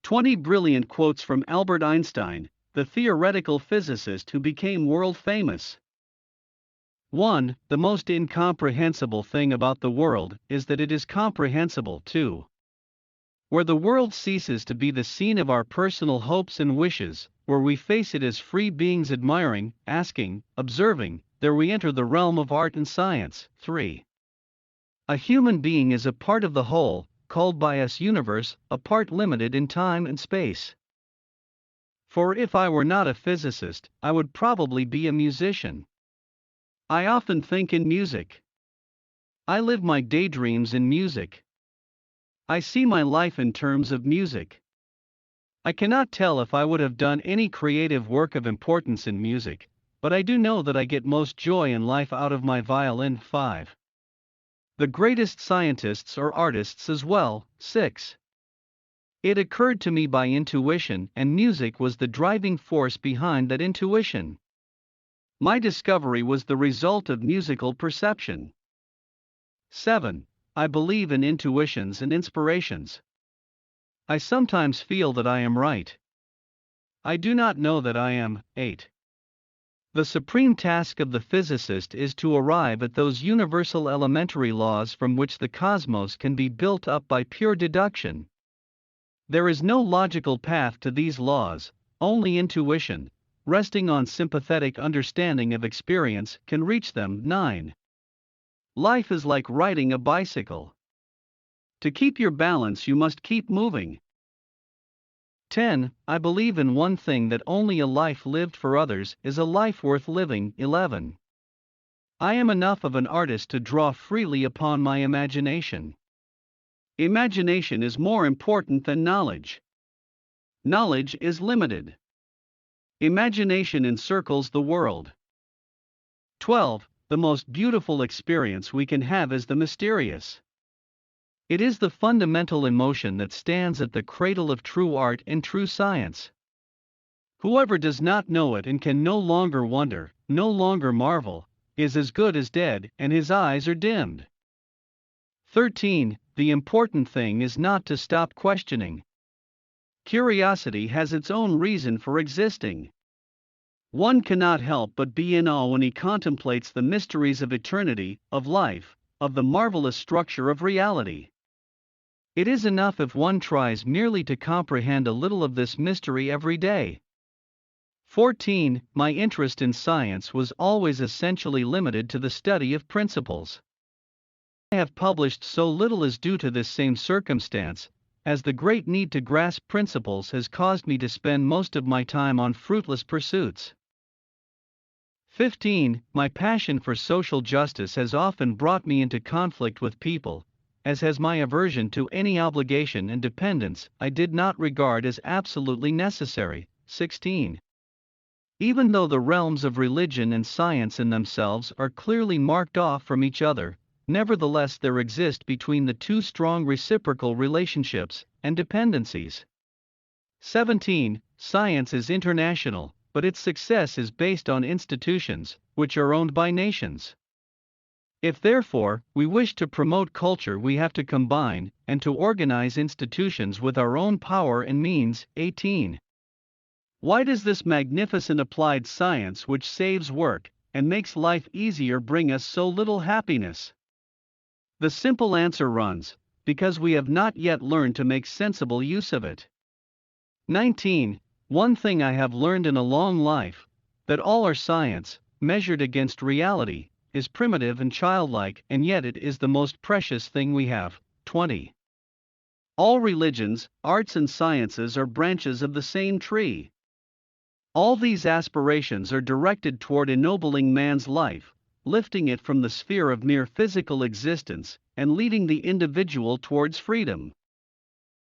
20 brilliant quotes from Albert Einstein, the theoretical physicist who became world famous. 1. The most incomprehensible thing about the world is that it is comprehensible. 2. Where the world ceases to be the scene of our personal hopes and wishes, where we face it as free beings admiring, asking, observing, there we enter the realm of art and science. 3. A human being is a part of the whole, called by us universe, a part limited in time and space. For if I were not a physicist, I would probably be a musician. I often think in music. I live my daydreams in music. I see my life in terms of music. I cannot tell if I would have done any creative work of importance in music, but I do know that I get most joy in life out of my violin. 5. The greatest scientists are artists as well. 6. It occurred to me by intuition, and music was the driving force behind that intuition. My discovery was the result of musical perception. 7. I believe in intuitions and inspirations. I sometimes feel that I am right. I do not know that I am. 8. The supreme task of the physicist is to arrive at those universal elementary laws from which the cosmos can be built up by pure deduction. There is no logical path to these laws, only intuition, resting on sympathetic understanding of experience, can reach them. 9. Life is like riding a bicycle. To keep your balance, you must keep moving. 10. I believe in one thing, that only a life lived for others is a life worth living. 11. I am enough of an artist to draw freely upon my imagination. Imagination is more important than knowledge. Knowledge is limited. Imagination encircles the world. 12. The most beautiful experience we can have is the mysterious. It is the fundamental emotion that stands at the cradle of true art and true science. Whoever does not know it and can no longer wonder, no longer marvel, is as good as dead, and his eyes are dimmed. 13. The important thing is not to stop questioning. Curiosity has its own reason for existing. One cannot help but be in awe when he contemplates the mysteries of eternity, of life, of the marvelous structure of reality. It is enough if one tries merely to comprehend a little of this mystery every day. 14. My interest in science was always essentially limited to the study of principles. I have published so little is due to this same circumstance, as the great need to grasp principles has caused me to spend most of my time on fruitless pursuits. 15. My passion for social justice has often brought me into conflict with people, as has my aversion to any obligation and dependence I did not regard as absolutely necessary. 16. Even though the realms of religion and science in themselves are clearly marked off from each other, nevertheless there exist between the two strong reciprocal relationships and dependencies. 17. Science is international, but its success is based on institutions, which are owned by nations. If therefore we wish to promote culture, we have to combine and to organize institutions with our own power and means. 18. Why does this magnificent applied science which saves work and makes life easier bring us so little happiness? The simple answer runs, because we have not yet learned to make sensible use of it. 19. One thing I have learned in a long life, that all our science, measured against reality, is primitive and childlike, and yet it is the most precious thing we have. 20. All religions, arts and sciences are branches of the same tree. All these aspirations are directed toward ennobling man's life, lifting it from the sphere of mere physical existence, and leading the individual towards freedom.